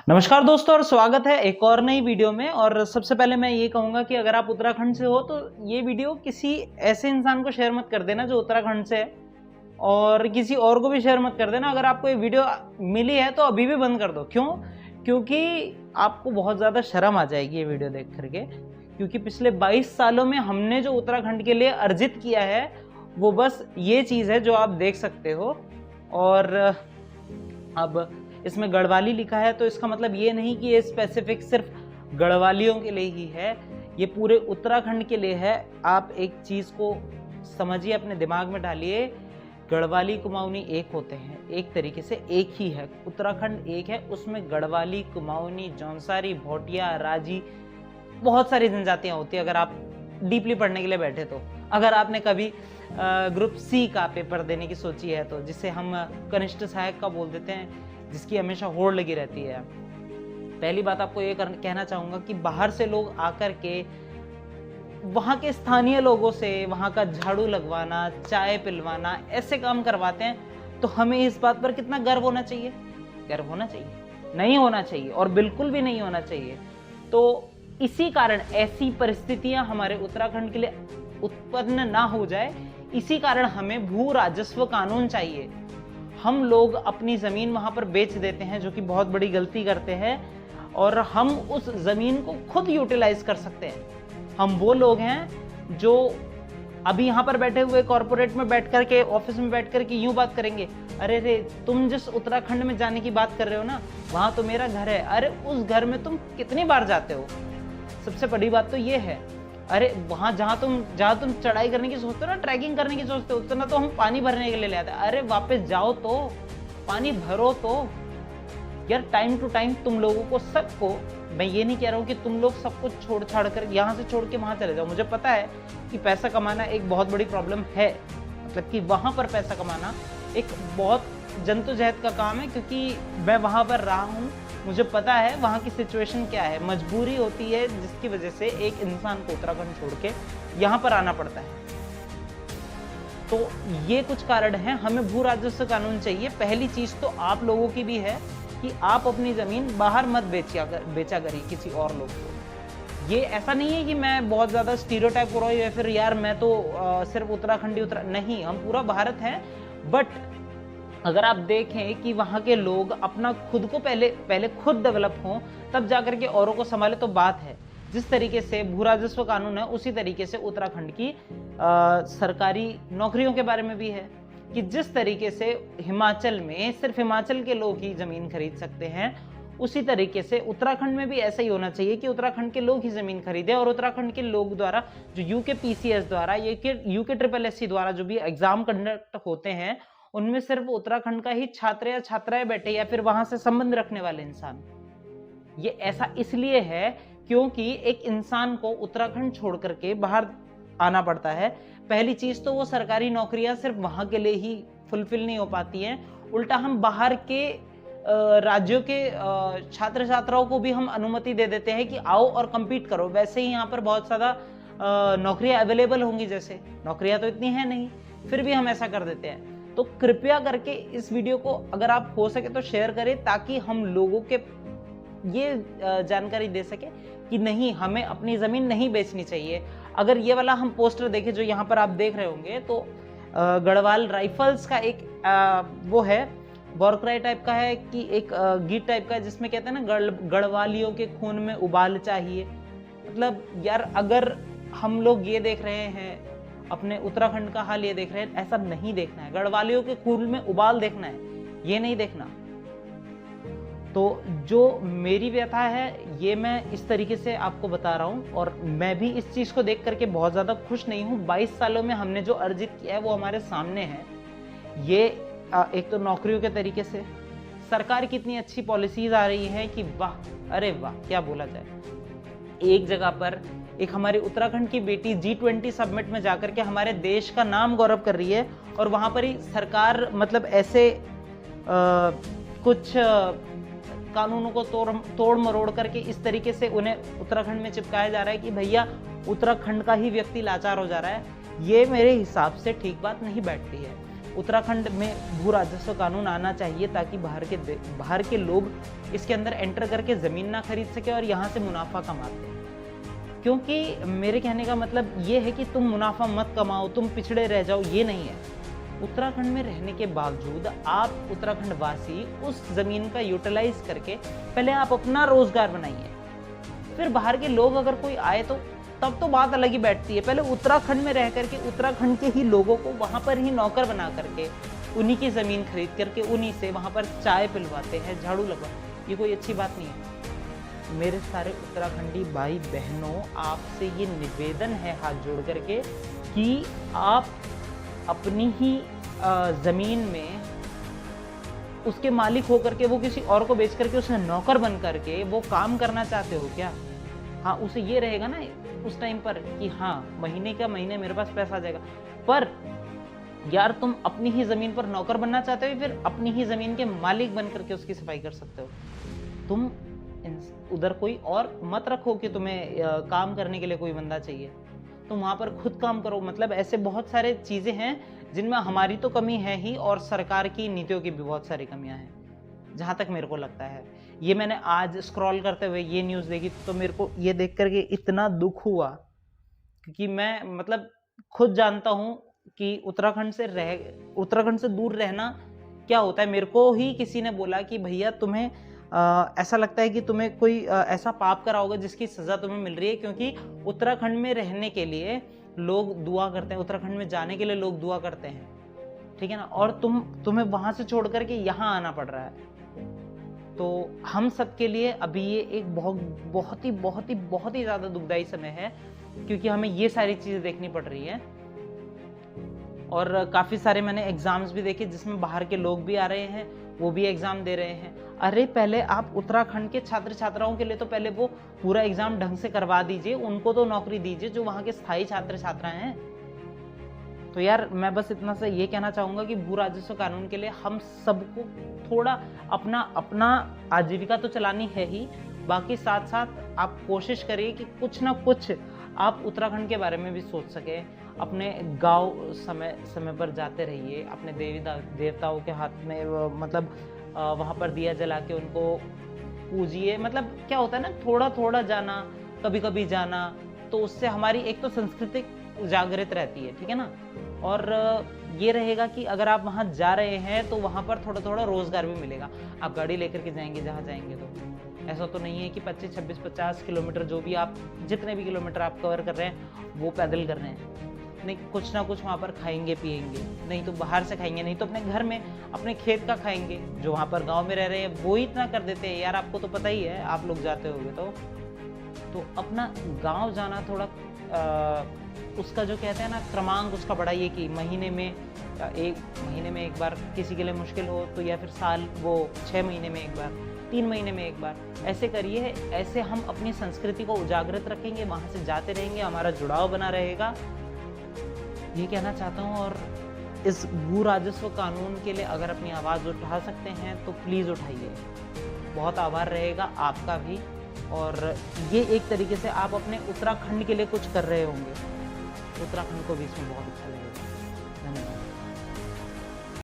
नमस्कार दोस्तों और स्वागत है एक और नई वीडियो में। और सबसे पहले मैं ये कहूँगा कि अगर आप उत्तराखंड से हो तो ये वीडियो किसी ऐसे इंसान को शेयर मत कर देना जो उत्तराखंड से है, और किसी और को भी शेयर मत कर देना। अगर आपको ये वीडियो मिली है तो अभी भी बंद कर दो। क्यों? क्योंकि आपको बहुत ज़्यादा शर्म आ जाएगी ये वीडियो देख करके। क्योंकि पिछले 22 सालों में हमने जो उत्तराखंड के लिए अर्जित किया है वो बस ये चीज़ है जो आप देख सकते हो। और अब इसमें गढ़वाली लिखा है तो इसका मतलब ये नहीं कि ये स्पेसिफिक सिर्फ गढ़वालियों के लिए ही है, ये पूरे उत्तराखंड के लिए है। आप एक चीज़ को समझिए, अपने दिमाग में डालिए, गढ़वाली कुमाऊनी एक होते हैं, एक तरीके से एक ही है। उत्तराखंड एक है, उसमें गढ़वाली, कुमाऊनी, जौनसारी, भोटिया, राजी, बहुत सारी जनजातियाँ होती है। अगर आप डीपली पढ़ने के लिए बैठे तो, अगर आपने कभी ग्रुप सी का पेपर देने की सोची है तो, जिसे हम कनिष्ठ सहायक का बोल देते हैं, जिसकी हमेशा होड़ लगी रहती है। पहली बात आपको ये कहना चाहूँगा कि बाहर से लोग आकर के वहाँ के स्थानीय लोगों से वहाँ का झाड़ू लगवाना, चाय पिलवाना, ऐसे काम करवाते हैं, तो हमें इस बात पर कितना गर्व होना चाहिए? गर्व होना चाहिए? नहीं होना चाहिए, और बिल्कुल भी नहीं होना चाहिए। तो इसी कारण ऐसी परिस्थितियां हमारे उत्तराखंड के लिए उत्पन्न ना हो जाए, इसी कारण हमें भू राजस्व कानून चाहिए। हम लोग अपनी ज़मीन वहाँ पर बेच देते हैं, जो कि बहुत बड़ी गलती करते हैं, और हम उस ज़मीन को खुद यूटिलाइज कर सकते हैं। हम वो लोग हैं जो अभी यहाँ पर बैठे हुए कॉर्पोरेट में बैठ कर के, ऑफिस में बैठ कर के यूँ बात करेंगे, अरे रे तुम जिस उत्तराखंड में जाने की बात कर रहे हो ना, वहाँ तो मेरा घर है। अरे उस घर में तुम कितनी बार जाते हो? सबसे बड़ी बात तो ये है। अरे वहाँ जहाँ तुम चढ़ाई करने की सोचते हो ना, ट्रैकिंग करने की सोचते हो, उतना तो हम पानी भरने के लिए ले आते हैं। अरे वापस जाओ तो पानी भरो तो यार। टाइम टू टाइम तुम लोगों को, सबको, मैं ये नहीं कह रहा हूँ कि तुम लोग सब कुछ छोड़ छाड़ कर यहाँ से छोड़ के वहाँ चले जाओ। मुझे पता है कि पैसा कमाना एक बहुत बड़ी प्रॉब्लम है, मतलब कि वहाँ पर पैसा कमाना एक बहुत जद्दोजहद का काम है, क्योंकि मैं वहाँ पर रहा हूँ, मुझे पता है वहाँ की सिचुएशन क्या है। मजबूरी होती है जिसकी वजह से एक इंसान को उत्तराखंड छोड़ के यहाँ पर आना पड़ता है। तो ये कुछ कारण हैं। हमें भू राजस्व कानून चाहिए। पहली चीज तो आप लोगों की भी है कि आप अपनी जमीन बाहर मत बेचा करिए किसी और लोग को। ये ऐसा नहीं है कि मैं बहुत ज्यादा स्टीरियोटाइप हो रहा हूँ या फिर यार मैं तो सिर्फ उत्तराखंडी नहीं, हम पूरा भारत है। बट अगर आप देखें कि वहाँ के लोग अपना खुद को पहले खुद डेवलप हों, तब जाकर के औरों को संभाले, तो बात है। जिस तरीके से भू राजस्व कानून है, उसी तरीके से उत्तराखंड की सरकारी नौकरियों के बारे में भी है कि जिस तरीके से हिमाचल में सिर्फ हिमाचल के लोग ही जमीन खरीद सकते हैं, उसी तरीके से उत्तराखंड में भी ऐसा ही होना चाहिए कि उत्तराखंड के लोग ही जमीन खरीदें। और उत्तराखंड के लोग द्वारा जो यूके द्वारा, यूके द्वारा जो भी एग्जाम कंडक्ट होते हैं, उनमें सिर्फ उत्तराखंड का ही छात्र या छात्राएं बैठे, या फिर वहां से संबंध रखने वाले इंसान। ये ऐसा इसलिए है क्योंकि एक इंसान को उत्तराखंड छोड़ करके बाहर आना पड़ता है। पहली चीज तो वो सरकारी नौकरियां सिर्फ वहां के लिए ही फुलफिल नहीं हो पाती हैं, उल्टा हम बाहर के राज्यों के छात्र छात्राओं को भी हम अनुमति दे देते हैं कि आओ और compete करो। वैसे ही यहाँ पर बहुत ज्यादा नौकरियां अवेलेबल होंगी, जैसे नौकरियां तो इतनी है नहीं, फिर भी हम ऐसा कर देते हैं। तो कृपया करके इस वीडियो को अगर आप हो सके तो शेयर करें, ताकि हम लोगों के ये जानकारी दे सके कि नहीं, हमें अपनी ज़मीन नहीं बेचनी चाहिए। अगर ये वाला हम पोस्टर देखें जो यहाँ पर आप देख रहे होंगे, तो गढ़वाल राइफल्स का एक वो है, वॉरक्राई टाइप का है कि एक गीत टाइप का है, जिसमें कहते हैं ना, गढ़वालियों के खून में उबाल चाहिए। मतलब यार, अगर हम लोग ये देख रहे हैं, अपने उत्तराखंड का हाल ये देख रहे हैं, ऐसा नहीं देखना है। गढ़वालियों के खून में उबाल देखना है, ये नहीं देखना। तो जो मेरी व्यथा है ये मैं इस तरीके से आपको बता रहा हूँ, और मैं भी इस चीज को देख करके बहुत ज्यादा खुश नहीं हूँ। 22 सालों में हमने जो अर्जित किया है वो हमारे सामने है। ये एक तो नौकरियों के तरीके से सरकार की इतनी अच्छी पॉलिसीज आ रही है कि वाह, अरे वाह, क्या बोला जाए। एक जगह पर एक हमारी उत्तराखंड की बेटी G20 समिट में जाकर के हमारे देश का नाम गौरव कर रही है, और वहां पर ही सरकार मतलब ऐसे कुछ कानूनों को तोड़ मरोड़ करके इस तरीके से उन्हें उत्तराखंड में चिपकाया जा रहा है कि भैया उत्तराखंड का ही व्यक्ति लाचार हो जा रहा है। ये मेरे हिसाब से ठीक बात नहीं बैठती है। उत्तराखंड में भू राजस्व कानून आना चाहिए ताकि बाहर के लोग इसके अंदर एंटर करके ज़मीन ना खरीद सके और यहाँ से मुनाफा कमाते हैं। क्योंकि मेरे कहने का मतलब ये है कि तुम मुनाफा मत कमाओ, तुम पिछड़े रह जाओ, ये नहीं है। उत्तराखंड में रहने के बावजूद आप उत्तराखंड वासी उस ज़मीन का यूटिलाइज करके पहले आप अपना रोजगार बनाइए, फिर बाहर के लोग अगर कोई आए तो तब तो बात अलग ही बैठती है। पहले उत्तराखंड में रह करके उत्तराखंड के ही लोगों को वहाँ पर ही नौकर बना करके उन्हीं की ज़मीन खरीद करके उन्हीं से वहाँ पर चाय पिलवाते हैं, झाड़ू लगवा, ये कोई अच्छी बात नहीं है। मेरे सारे उत्तराखंडी भाई बहनों, आपसे ये निवेदन है हाथ जोड़ करके कि आप अपनी ही ज़मीन में उसके मालिक होकर के वो किसी और को बेच करके उसमें नौकर बन करके वो काम करना चाहते हो क्या? हाँ, उसे ये रहेगा ना उस टाइम पर कि हाँ महीने का महीने मेरे पास पैसा आ जाएगा, पर यार तुम अपनी ही ज़मीन पर नौकर बनना चाहते हो, फिर अपनी ही ज़मीन के मालिक बन करके उसकी सफाई कर सकते हो। तुम उधर कोई और मत रखो कि तुम्हें काम करने के लिए कोई बंदा चाहिए, तुम वहाँ पर खुद काम करो। मतलब ऐसे बहुत सारे चीज़ें हैं जिनमें हमारी तो कमी है ही और सरकार की नीतियों की भी बहुत सारी कमियां हैं, जहाँ तक मेरे को लगता है। ये मैंने आज स्क्रॉल करते हुए ये न्यूज़ देखी तो मेरे को ये देख करके इतना दुख हुआ, क्योंकि मैं मतलब खुद जानता हूँ कि उत्तराखंड से दूर रहना क्या होता है। मेरे को ही किसी ने बोला कि भैया तुम्हें ऐसा लगता है कि तुम्हें कोई ऐसा पाप करा होगा जिसकी सज़ा तुम्हें मिल रही है, क्योंकि उत्तराखंड में रहने के लिए लोग दुआ करते हैं, उत्तराखंड में जाने के लिए लोग दुआ करते हैं, ठीक है ना, और तुम्हें वहां से छोड़ करके यहाँ आना पड़ रहा है। तो हम सब के लिए अभी ये एक बहुत ही ज़्यादा दुखदायी समय है, क्योंकि हमें ये सारी चीज़ें देखनी पड़ रही है। और काफ़ी सारे मैंने एग्ज़ाम्स भी देखे जिसमें बाहर के लोग भी आ रहे हैं, वो भी एग्ज़ाम दे रहे हैं। अरे पहले आप उत्तराखंड के छात्र छात्राओं के लिए तो पहले वो पूरा एग्ज़ाम ढंग से करवा दीजिए, उनको तो नौकरी दीजिए जो वहाँ के स्थायी छात्र छात्राएं हैं। तो यार मैं बस इतना से ये कहना चाहूँगा कि भू राजस्व कानून के लिए हम सबको थोड़ा अपना आजीविका तो चलानी है ही, बाकी साथ साथ आप कोशिश करिए कि कुछ ना कुछ आप उत्तराखंड के बारे में भी सोच सकें। अपने गांव समय पर जाते रहिए, अपने देवी देवताओं के हाथ में मतलब वहाँ पर दिया जला के उनको पूजिए। मतलब क्या होता है ना, थोड़ा थोड़ा जाना, कभी कभी जाना, तो उससे हमारी एक तो संस्कृति जागृत रहती है, ठीक है ना। और ये रहेगा कि अगर आप वहाँ जा रहे हैं तो वहाँ पर थोड़ा थोड़ा रोजगार भी मिलेगा। आप गाड़ी लेकर के जाएंगे जहाँ जाएंगे, तो ऐसा तो नहीं है कि 25, 26, 50 किलोमीटर जो भी आप जितने भी किलोमीटर आप कवर कर रहे हैं वो पैदल कर रहे हैं। नहीं, कुछ ना कुछ वहाँ पर खाएंगे पिएंगे, नहीं तो बाहर से खाएंगे, नहीं तो अपने घर में अपने खेत का खाएंगे। जो वहाँ पर गांव में रह रहे हैं वो ही इतना कर देते हैं यार, आपको तो पता ही है, आप लोग जाते होंगे तो अपना गांव जाना थोड़ा उसका जो कहते हैं ना क्रमांक उसका बढ़ाइए कि महीने में एक बार किसी के लिए मुश्किल हो तो, या फिर साल वो 6 महीने में एक बार, 3 महीने में एक बार, ऐसे करिए। ऐसे हम अपनी संस्कृति को उजागृत रखेंगे, वहाँ से जाते रहेंगे, हमारा जुड़ाव बना रहेगा, ये कहना चाहता हूँ। और इस भू राजस्व कानून के लिए अगर अपनी आवाज़ उठा सकते हैं तो प्लीज़ उठाइए, बहुत आभार रहेगा आपका भी। और ये एक तरीके से आप अपने उत्तराखंड के लिए कुछ कर रहे होंगे, उत्तराखंड को भी इसमें बहुत अच्छा लगेगा।